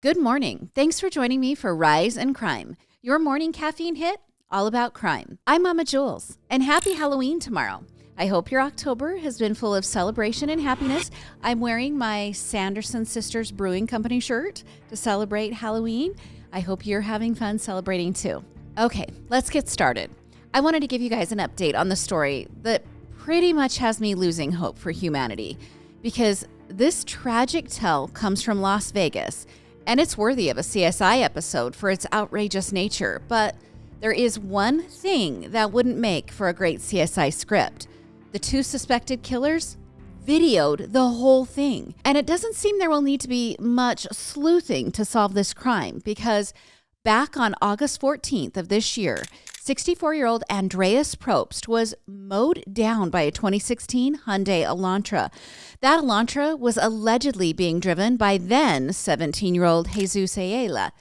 Good morning. Thanks for joining me for Rise and Crime, your morning caffeine hit all about crime. I'm Mama Jules, and happy Halloween tomorrow. I hope your October has been full of celebration and happiness. I'm wearing my Sanderson Sisters Brewing Company shirt to celebrate Halloween. I hope you're having fun celebrating too. Okay, let's get started. I wanted to give you guys an update on the story that pretty much has me losing hope for humanity, because this tragic tale comes from Las Vegas, and it's worthy of a CSI episode for its outrageous nature. But there is one thing that wouldn't make for a great CSI script. The two suspected killers videoed the whole thing. And it doesn't seem there will need to be much sleuthing to solve this crime, because back on August 14th of this year, 64-year-old Andreas Probst was mowed down by a 2016 Hyundai Elantra. That Elantra was allegedly being driven by then 17-year-old Jesus Ayala.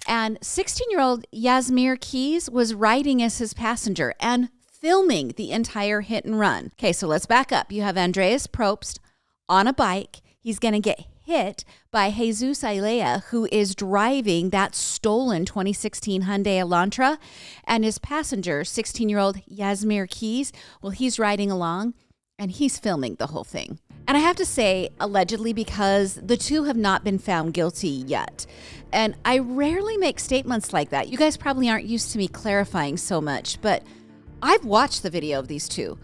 And 16-year-old Yasmir Keys was riding as his passenger and filming the entire hit and run. Okay, so let's back up. You have Andreas Probst on a bike. He's going to get hit by Jesus Ayala, who is driving that stolen 2016 Hyundai Elantra, and his passenger, 16-year-old Yasmir Keys, well, he's riding along and he's filming the whole thing. And I have to say, allegedly, because the two have not been found guilty yet. And I rarely make statements like that. You guys probably aren't used to me clarifying so much, but I've watched the video of these two.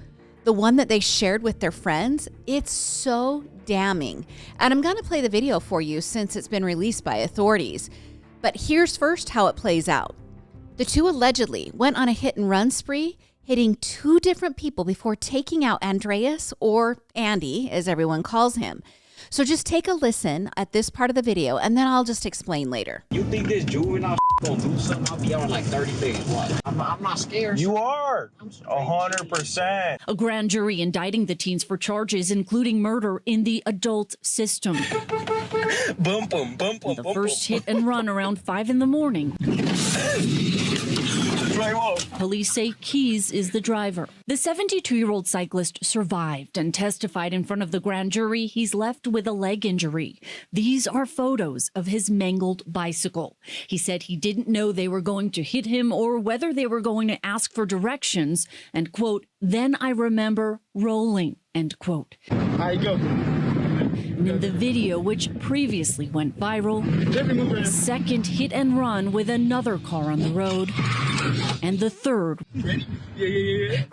The one that they shared with their friends, it's so damning. And I'm going to play the video for you since it's been released by authorities. But here's first how it plays out. The two allegedly went on a hit and run spree, hitting two different people before taking out Andreas, or Andy, as everyone calls him. So just take a listen at this part of the video, and then I'll just explain later. You think this juvenile gonna do something? I'll be out in like 30 days. What? I'm not scared. You are. 100%. A grand jury indicting the teens for charges including murder in the adult system. Boom, boom, boom, boom, The boom, first boom. hit and run around 5 a.m. Drive off. Police say Keys is the driver. The 72-year-old cyclist survived and testified in front of the grand jury. He's left with a leg injury. These are photos of his mangled bicycle. He said he didn't know they were going to hit him or whether they were going to ask for directions. And, quote, "Then I remember rolling," end quote. How you go? And in the video, which previously went viral, second hit and run with another car on the road, and the third,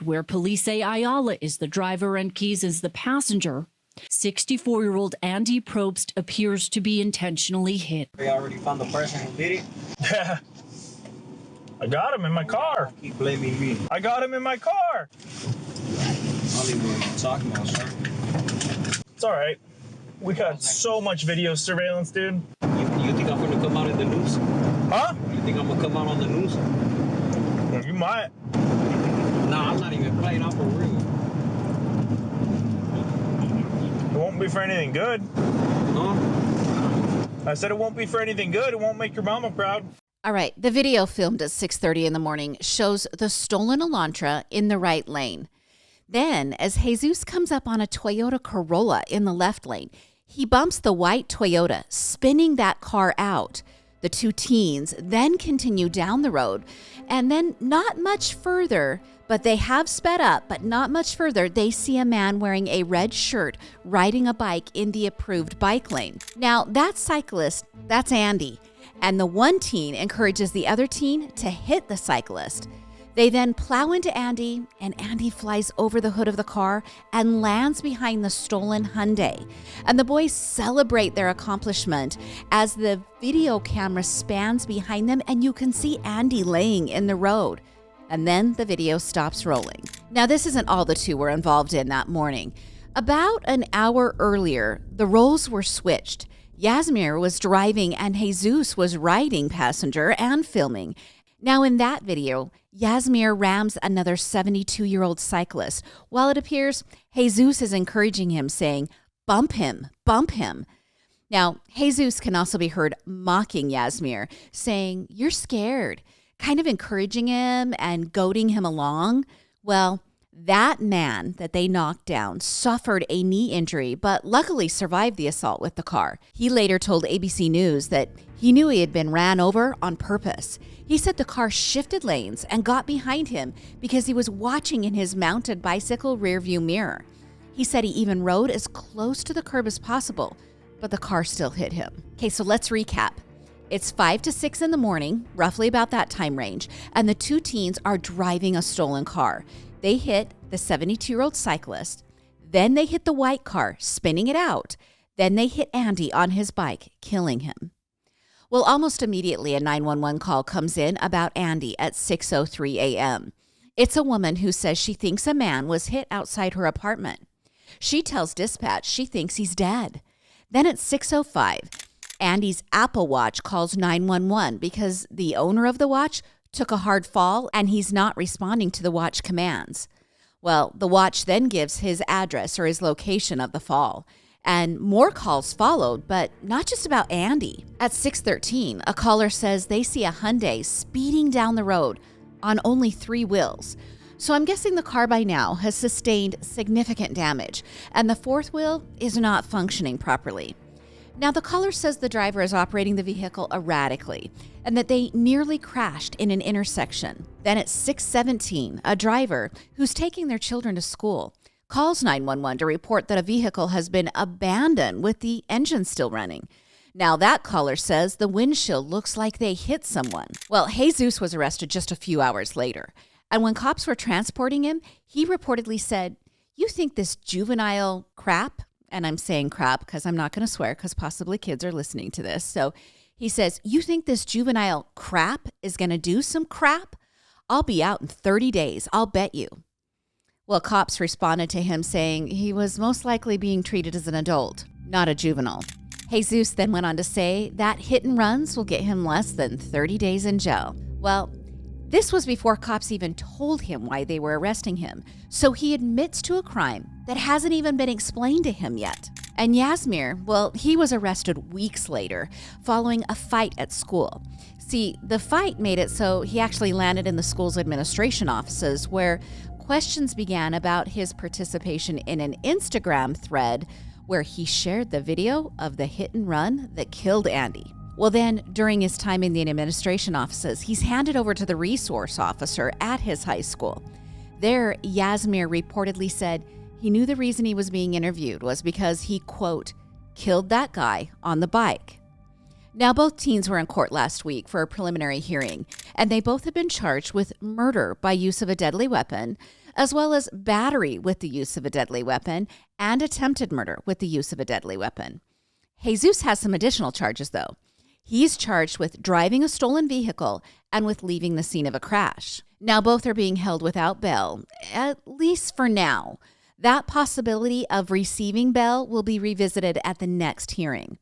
where police say Ayala is the driver and Keys is the passenger. 64-year-old Andy Probst appears to be intentionally hit. They already found the person who did it. Yeah. I got him in my car. Keep blaming me. I got him in my car. I don't even know what you're talking about, sir. It's all right. We got so much video surveillance, dude. You think I'm gonna come out in the news? Huh? You think I'm gonna come out on the news? Well, you might. Nah, I'm not even playing out for real. It won't be for anything good. Huh? I said it won't be for anything good. It won't make your mama proud. All right, the video filmed at 6:30 in the morning shows the stolen Elantra in the right lane. Then, as Jesus comes up on a Toyota Corolla in the left lane, he bumps the white Toyota, spinning that car out. The two teens then continue down the road, and then not much further, but they have sped up, but not much further, they see a man wearing a red shirt riding a bike in the approved bike lane. Now, that cyclist, that's Andy, and the one teen encourages the other teen to hit the cyclist. They then plow into Andy, and Andy flies over the hood of the car and lands behind the stolen Hyundai. And the boys celebrate their accomplishment as the video camera spans behind them, and you can see Andy laying in the road. And then the video stops rolling. Now, this isn't all the two were involved in that morning. About an hour earlier, the roles were switched. Yasmir was driving and Jesus was riding passenger and filming. Now, in that video, Yasmir rams another 72-year-old cyclist, while it appears Jesus is encouraging him, saying, "Bump him, bump him." Now, Jesus can also be heard mocking Yasmir, saying, "You're scared," kind of encouraging him and goading him along. Well, That man that they knocked down suffered a knee injury, but luckily survived the assault with the car. He later told ABC News that he knew he had been ran over on purpose. He said the car shifted lanes and got behind him because he was watching in his mounted bicycle rearview mirror. He said he even rode as close to the curb as possible, but the car still hit him. Okay, so let's recap. It's 5 to 6 in the morning, roughly about that time range, and the two teens are driving a stolen car. They hit the 72-year-old cyclist, then they hit the white car, spinning it out. Then they hit Andy on his bike, killing him. Well, almost immediately, a 911 call comes in about Andy at 6:03 a.m. It's a woman who says she thinks a man was hit outside her apartment. She tells dispatch she thinks he's dead. Then at 6:05, Andy's Apple Watch calls 911 because the owner of the watch took a hard fall and he's not responding to the watch commands. Well, the watch then gives his address or his location of the fall. And more calls followed, but not just about Andy. At 6:13, a caller says they see a Hyundai speeding down the road on only 3 wheels. So I'm guessing the car by now has sustained significant damage, and the 4th wheel is not functioning properly. Now, the caller says the driver is operating the vehicle erratically and that they nearly crashed in an intersection. Then at 6:17, a driver who's taking their children to school calls 911 to report that a vehicle has been abandoned with the engine still running. Now, that caller says the windshield looks like they hit someone. Well, Jesus was arrested just a few hours later. And when cops were transporting him, he reportedly said, "You think this juvenile crap," and I'm saying crap because I'm not going to swear because possibly kids are listening to this. So he says, "You think this juvenile crap is going to do some crap? I'll be out in 30 days. I'll bet you." Well, cops responded to him saying he was most likely being treated as an adult, not a juvenile. Jesus then went on to say that hit and runs will get him less than 30 days in jail. Well, this was before cops even told him why they were arresting him. So he admits to a crime that hasn't even been explained to him yet. And Yazmir, well, he was arrested weeks later following a fight at school. See, the fight made it so he actually landed in the school's administration offices where questions began about his participation in an Instagram thread where he shared the video of the hit and run that killed Andy. Well, then, during his time in the administration offices, he's handed over to the resource officer at his high school. There, Yazmir reportedly said he knew the reason he was being interviewed was because he, quote, killed that guy on the bike. Now, both teens were in court last week for a preliminary hearing, and they both have been charged with murder by use of a deadly weapon, as well as battery with the use of a deadly weapon and attempted murder with the use of a deadly weapon. Jesus has some additional charges, though. He's charged with driving a stolen vehicle and with leaving the scene of a crash. Now, both are being held without bail, at least for now. That possibility of receiving bail will be revisited at the next hearing.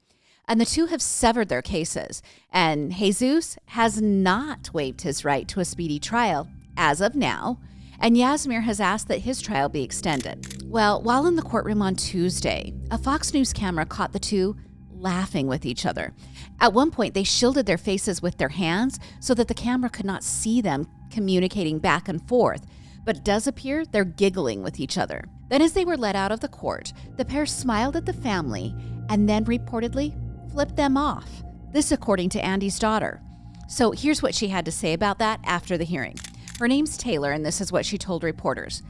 And the two have severed their cases, and Jesus has not waived his right to a speedy trial as of now, and Yazmir has asked that his trial be extended. Well, while in the courtroom on Tuesday, a Fox News camera caught the two laughing with each other. At one point, they shielded their faces with their hands so that the camera could not see them communicating back and forth, but it does appear they're giggling with each other. Then as they were let out of the court, the pair smiled at the family and then reportedly flipped them off. This according to Andy's daughter. So here's what she had to say about that after the hearing. Her name's Taylor, and this is what she told reporters.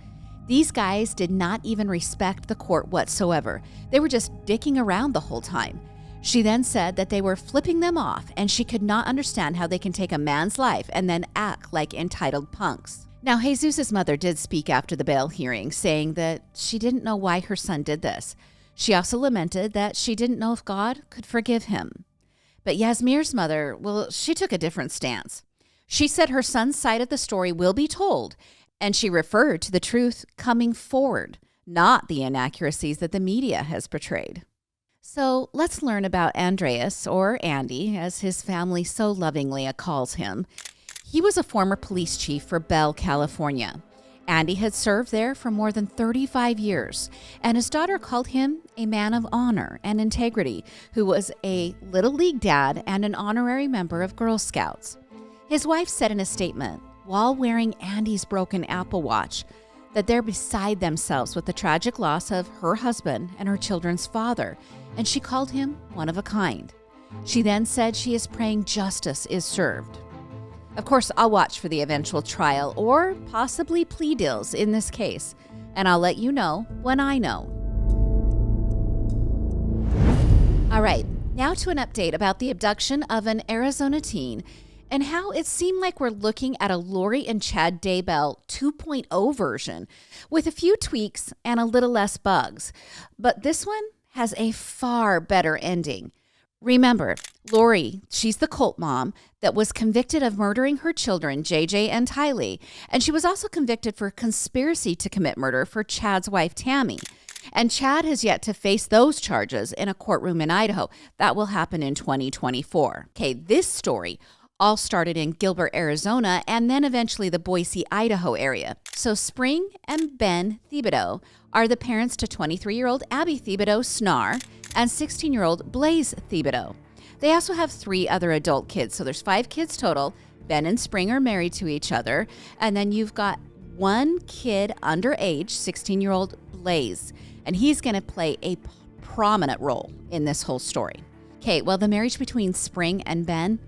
These guys did not even respect the court whatsoever. They were just dicking around the whole time. She then said that they were flipping them off, and she could not understand how they can take a man's life and then act like entitled punks. Now, Jesus' mother did speak after the bail hearing, saying that she didn't know why her son did this. She also lamented that she didn't know if God could forgive him. But Yazmir's mother, well, she took a different stance. She said her son's side of the story will be told, and she referred to the truth coming forward, not the inaccuracies that the media has portrayed. So let's learn about Andreas, or Andy, as his family so lovingly calls him. He was a former police chief for Bell, California. Andy had served there for more than 35 years, and his daughter called him a man of honor and integrity who was a Little League dad and an honorary member of Girl Scouts. His wife said in a statement, while wearing Andy's broken Apple Watch, that they're beside themselves with the tragic loss of her husband and her children's father, and she called him one of a kind. She then said she is praying justice is served. Of course, I'll watch for the eventual trial or possibly plea deals in this case, and I'll let you know when I know. All right, now to an update about the abduction of an Arizona teen and how it seemed like we're looking at a Lori and Chad Daybell 2.0 version with a few tweaks and a little less bugs. But this one has a far better ending. Remember, Lori, she's the cult mom that was convicted of murdering her children, JJ and Tylee, and she was also convicted for conspiracy to commit murder for Chad's wife, Tammy. And Chad has yet to face those charges in a courtroom in Idaho. That will happen in 2024. Okay, this story all started in Gilbert, Arizona, and then eventually the Boise, Idaho area. So Spring and Ben Thibodeau are the parents to 23-year-old Abby Thibodeau Snar and 16-year-old Blaze Thibodeau. They also have 3 other adult kids, so there's 5 kids total. Ben and Spring are married to each other, and then you've got 1 kid underage, 16-year-old Blaze, and he's going to play a prominent role in this whole story. Okay, well, the marriage between Spring and Ben,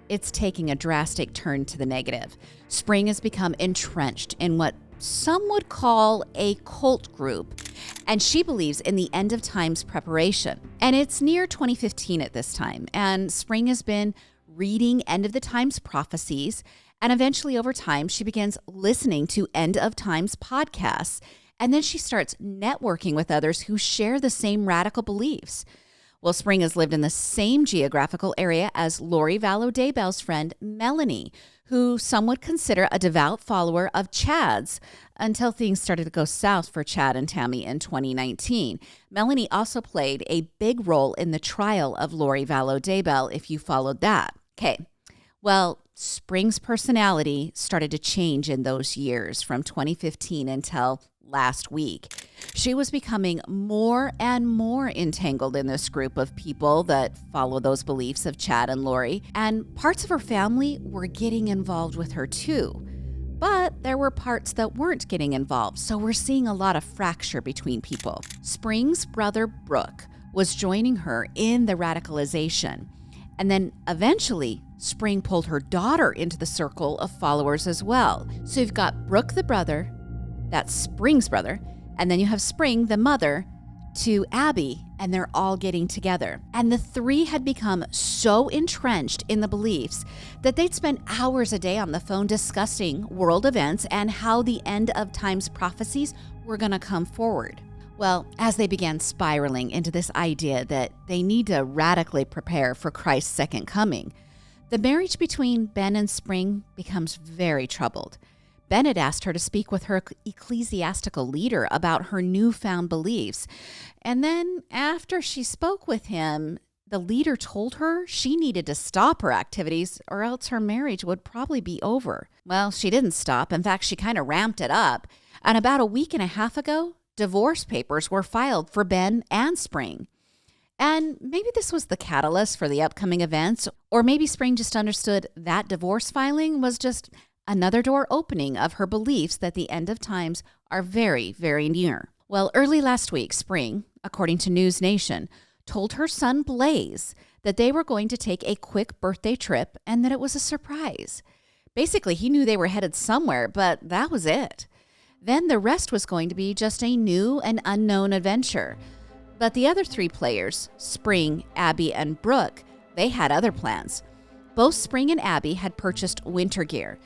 it's taking a drastic turn to the negative. Spring has become entrenched in what some would call a cult group, and she believes in the end of times preparation. And it's near 2015 at this time, and Spring has been reading end of the times prophecies, and eventually over time she begins listening to end of times podcasts, and then she starts networking with others who share the same radical beliefs. Well, Spring has lived in the same geographical area as Lori Vallow Daybell's friend, Melanie, who some would consider a devout follower of Chad's until things started to go south for Chad and Tammy in 2019. Melanie also played a big role in the trial of Lori Vallow Daybell, if you followed that. Okay, well, Spring's personality started to change in those years from 2015 until last week. She was becoming more and more entangled in this group of people that follow those beliefs of Chad and Lori, and parts of her family were getting involved with her too. But there were parts that weren't getting involved, so we're seeing a lot of fracture between people. Spring's brother, Brooke, was joining her in the radicalization, and then eventually Spring pulled her daughter into the circle of followers as well. So you've got Brooke, the brother, that's Spring's brother, and then you have Spring, the mother, to Abby, and they're all getting together. And the 3 had become so entrenched in the beliefs that they'd spend hours a day on the phone discussing world events and how the end of times prophecies were going to come forward. Well, as they began spiraling into this idea that they need to radically prepare for Christ's second coming, the marriage between Ben and Spring becomes very troubled. Ben had asked her to speak with her ecclesiastical leader about her newfound beliefs. And then after she spoke with him, the leader told her she needed to stop her activities or else her marriage would probably be over. Well, she didn't stop. In fact, she kind of ramped it up. And about a week and a half ago, divorce papers were filed for Ben and Spring. And maybe this was the catalyst for the upcoming events, or maybe Spring just understood that divorce filing was just another door opening of her beliefs that the end of times are very, very near. Well, early last week, Spring, according to News Nation, told her son Blaze that they were going to take a quick birthday trip and that it was a surprise. Basically, he knew they were headed somewhere, but that was it. Then the rest was going to be just a new and unknown adventure. But the other 3 players, Spring, Abby, and Brooke, they had other plans. Both Spring and Abby had purchased winter gear.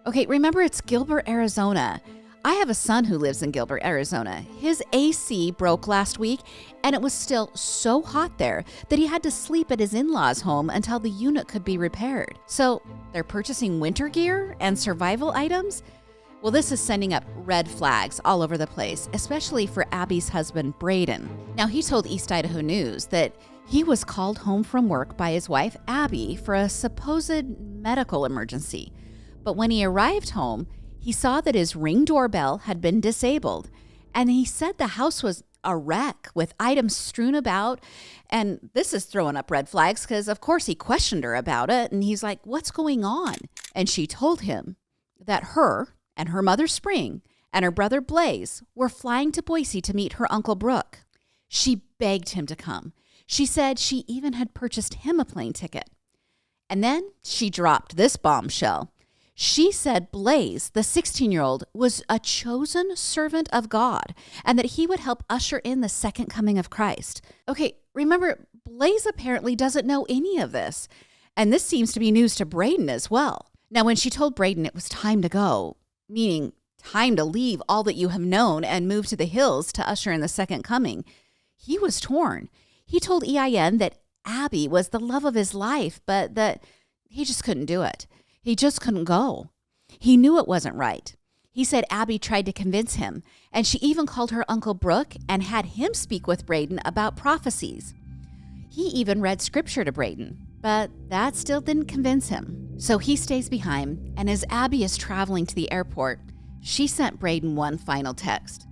Okay, remember it's Gilbert, Arizona. I have a son who lives in Gilbert, Arizona. His AC broke last week, and it was still so hot there that he had to sleep at his in-laws' home until the unit could be repaired. So they're purchasing winter gear and survival items? Well, this is sending up red flags all over the place, especially for Abby's husband, Braden. Now, he told East Idaho News that he was called home from work by his wife, Abby, for a supposed medical emergency. But when he arrived home, he saw that his Ring doorbell had been disabled, and he said the house was a wreck with items strewn about. And this is throwing up red flags because, of course, he questioned her about it, and he's like, what's going on? And she told him that her and her mother, Spring, and her brother Blaze were flying to Boise to meet her Uncle Brooke. She begged him to come. She said she even had purchased him a plane ticket. And then she dropped this bombshell. She said Blaze, the 16-year-old, was a chosen servant of God and that he would help usher in the second coming of Christ. Okay, remember, Blaze apparently doesn't know any of this. And this seems to be news to Braden as well. Now, when she told Braden it was time to go, meaning time to leave all that you have known and move to the hills to usher in the second coming, he was torn. He told EIN that Abby was the love of his life, but that he just couldn't do it. He just couldn't go. He knew it wasn't right. He said Abby tried to convince him, and she even called her Uncle Brooke and had him speak with Braden about prophecies. He even read scripture to Braden, but that still didn't convince him. So he stays behind, and as Abby is traveling to the airport, she sent Braden one final text.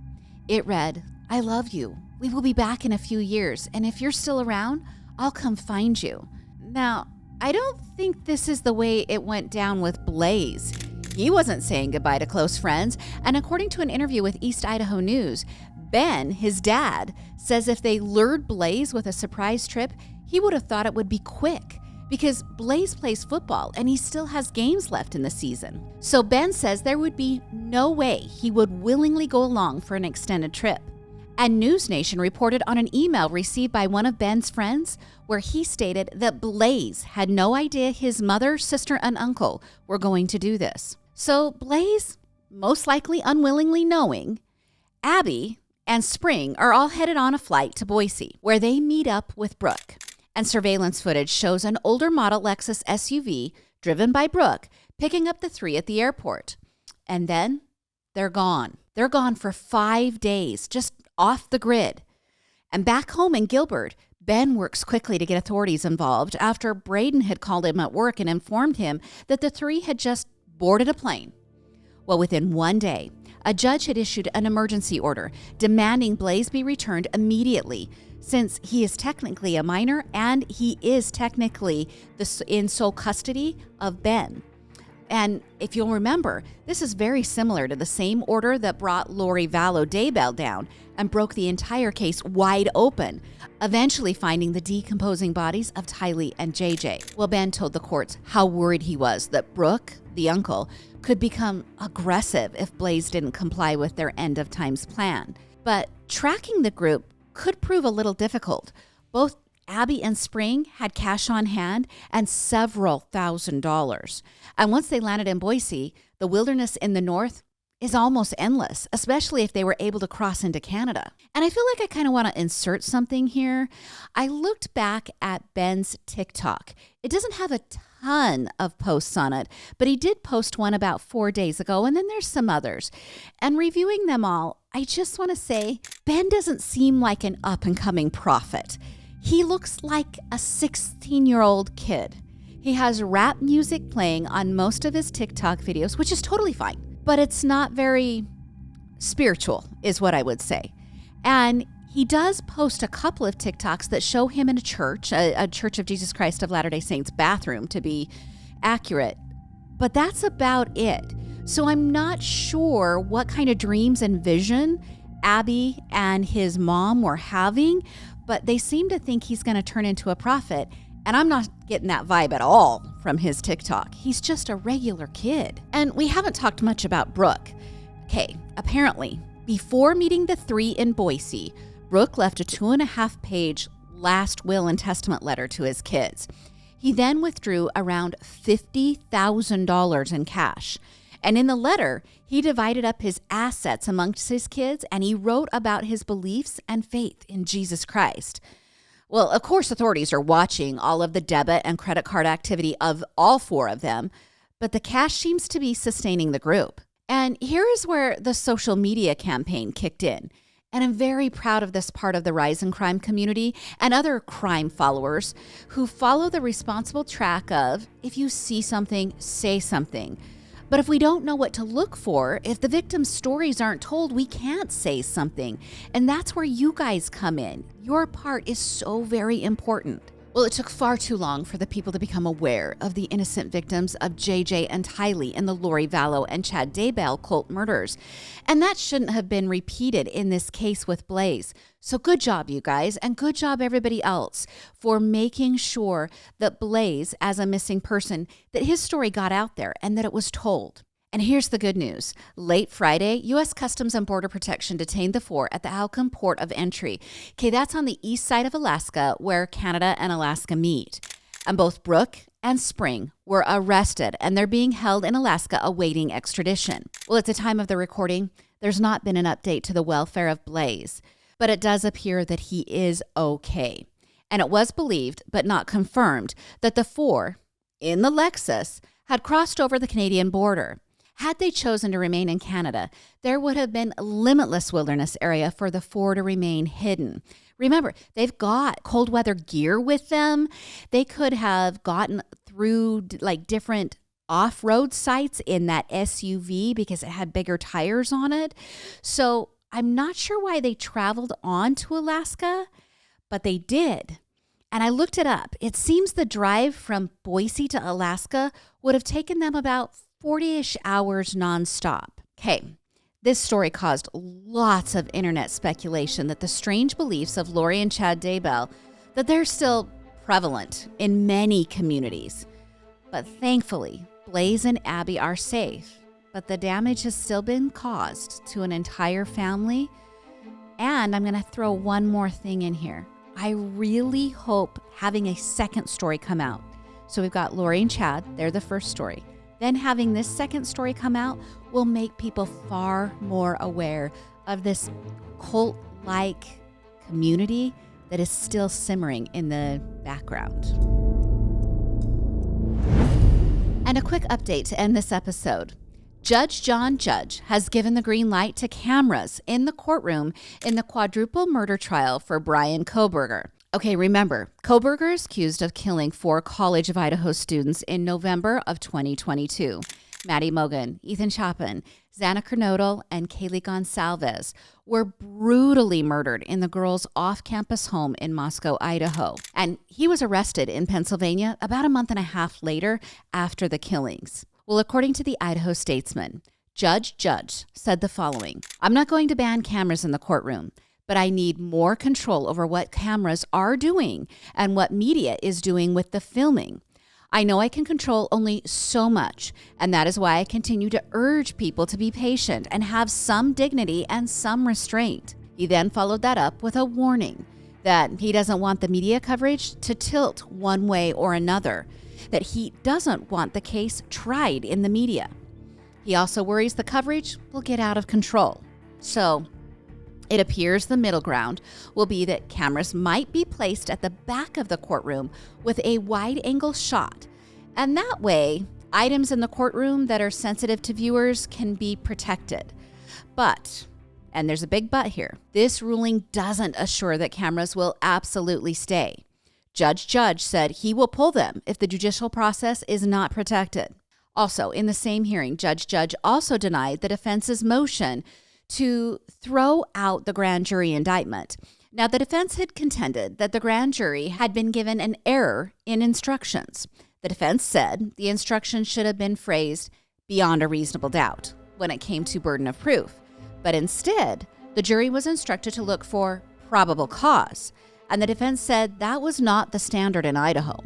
It read, "I love you. We will be back in a few years, and if you're still around, I'll come find you." Now, I don't think this is the way it went down with Blaze. He wasn't saying goodbye to close friends, and according to an interview with East Idaho News, Ben, his dad, says if they lured Blaze with a surprise trip, he would have thought it would be quick because Blaze plays football and he still has games left in the season. So Ben says there would be no way he would willingly go along for an extended trip. And News Nation reported on an email received by one of Ben's friends where he stated that Blaze had no idea his mother, sister, and uncle were going to do this. So Blaze, most likely unwillingly knowing, Abby and Spring are all headed on a flight to Boise, where they meet up with Brooke. And surveillance footage shows an older model Lexus SUV driven by Brooke picking up the three at the airport. And then they're gone. They're gone for 5 days, just off the grid. And back home in Gilbert, Ben works quickly to get authorities involved after Braden had called him at work and informed him that the three had just boarded a plane. Well, within 1 day, a judge had issued an emergency order demanding Blaze be returned immediately, since he is technically a minor and he is technically in sole custody of Ben. And if you'll remember, this is very similar to the same order that brought Lori Vallow Daybell down and broke the entire case wide open, eventually finding the decomposing bodies of Tylee and JJ. Well, Ben told the courts how worried he was that Brooke, the uncle, could become aggressive if Blaze didn't comply with their end of times plan. But tracking the group could prove a little difficult. Both Abby and Spring had cash on hand and several $1,000s. And once they landed in Boise, the wilderness in the north is almost endless, especially if they were able to cross into Canada. And I feel like I kind of want to insert something here. I looked back at Ben's TikTok. It doesn't have a ton of posts on it, but he did post one about 4 days ago, and then there's some others. And reviewing them all, I just want to say Ben doesn't seem like an up-and-coming prophet. He looks like a 16-year-old kid. He has rap music playing on most of his TikTok videos, which is totally fine, but it's not very spiritual, is what I would say. And he does post a couple of TikToks that show him in a Church of Jesus Christ of Latter-day Saints bathroom, to be accurate, but that's about it. So I'm not sure what kind of dreams and vision Abby and his mom were having, but they seem to think he's going to turn into a prophet, and I'm not getting that vibe at all from his TikTok. He's just a regular kid. And we haven't talked much about Brooke. Okay, apparently, before meeting the three in Boise, Brooke left a 2.5-page last will and testament letter to his kids. He then withdrew around $50,000 in cash. And in the letter, he divided up his assets amongst his kids, and he wrote about his beliefs and faith in Jesus Christ. Well, of course, authorities are watching all of the debit and credit card activity of all four of them, but the cash seems to be sustaining the group. And here is where the social media campaign kicked in. And I'm very proud of this part of the Rise in Crime community and other crime followers who follow the responsible track of, if you see something, say something. But if we don't know what to look for, if the victim's stories aren't told, we can't say something. And that's where you guys come in. Your part is so very important. Well, it took far too long for the people to become aware of the innocent victims of JJ and Tylee in the Lori Vallow and Chad Daybell cult murders. And that shouldn't have been repeated in this case with Blaze. So good job, you guys, and good job everybody else for making sure that Blaze, as a missing person, that his story got out there and that it was told. And here's the good news. Late Friday, U.S. Customs and Border Protection detained the four at the Halcombe Port of Entry. Okay, that's on the east side of Alaska where Canada and Alaska meet. And both Brooke and Spring were arrested, and they're being held in Alaska awaiting extradition. Well, at the time of the recording, there's not been an update to the welfare of Blaze, but it does appear that he is okay. And it was believed, but not confirmed, that the four in the Lexus had crossed over the Canadian border. Had they chosen to remain in Canada, there would have been limitless wilderness area for the four to remain hidden. Remember, they've got cold weather gear with them. They could have gotten through like different off-road sites in that SUV because it had bigger tires on it. So I'm not sure why they traveled on to Alaska, but they did. And I looked it up. It seems the drive from Boise to Alaska would have taken them about 40-ish hours nonstop. Okay, this story caused lots of internet speculation that the strange beliefs of Lori and Chad Daybell, that they're still prevalent in many communities. But thankfully, Blaze and Abby are safe. But the damage has still been caused to an entire family. And I'm going to throw one more thing in here. I really hope having a second story come out. So we've got Lori and Chad, they're the first story. Then having this second story come out will make people far more aware of this cult-like community that is still simmering in the background. And a quick update to end this episode. Judge John Judge has given the green light to cameras in the courtroom in the quadruple murder trial for Brian Kohberger. Okay, remember, Kohberger is accused of killing 4 College of Idaho students in November of 2022. Maddie Mogan, Ethan Chapin, Xana Kernodle, and Kaylee Gonsalves were brutally murdered in the girls' off-campus home in Moscow, Idaho. And he was arrested in Pennsylvania about a month and a half later after the killings. Well, according to the Idaho Statesman, Judge Judge said the following: "I'm not going to ban cameras in the courtroom, but I need more control over what cameras are doing and what media is doing with the filming. I know I can control only so much, and that is why I continue to urge people to be patient and have some dignity and some restraint." He then followed that up with a warning that he doesn't want the media coverage to tilt one way or another, that he doesn't want the case tried in the media. He also worries the coverage will get out of control. So it appears the middle ground will be that cameras might be placed at the back of the courtroom with a wide-angle shot. And that way, items in the courtroom that are sensitive to viewers can be protected. But, and there's a big but here, this ruling doesn't assure that cameras will absolutely stay. Judge Judge said he will pull them if the judicial process is not protected. Also, in the same hearing, Judge Judge also denied the defense's motion to throw out the grand jury indictment. Now, the defense had contended that the grand jury had been given an error in instructions. The defense said the instructions should have been phrased beyond a reasonable doubt when it came to burden of proof. But instead, the jury was instructed to look for probable cause. And the defense said that was not the standard in Idaho.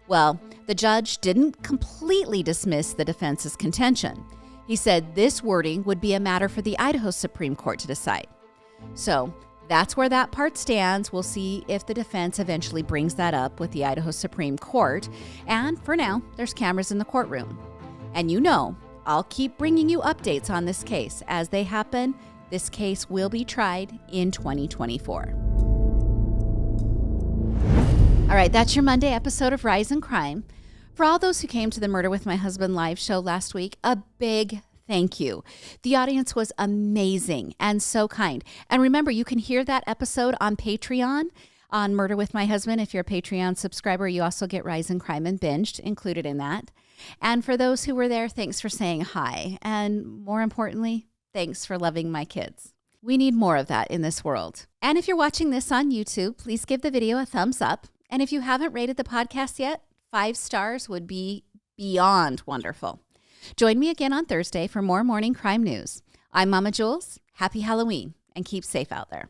Well, the judge didn't completely dismiss the defense's contention. He said this wording would be a matter for the Idaho Supreme Court to decide. So that's where that part stands. We'll see if the defense eventually brings that up with the Idaho Supreme Court. And for now, there's cameras in the courtroom. And you know, I'll keep bringing you updates on this case. As they happen, this case will be tried in 2024. All right, that's your Monday episode of Rise and Crime. For all those who came to the Murder with My Husband live show last week, a big thank you. The audience was amazing and so kind. And remember, you can hear that episode on Patreon on Murder with My Husband. If you're a Patreon subscriber, you also get Rise and Crime and Binged included in that. And for those who were there, thanks for saying hi. And more importantly, thanks for loving my kids. We need more of that in this world. And if you're watching this on YouTube, please give the video a thumbs up And if you haven't rated the podcast yet, 5 stars would be beyond wonderful. Join me again on Thursday for more morning crime news. I'm Mama Jules. Happy Halloween, and keep safe out there.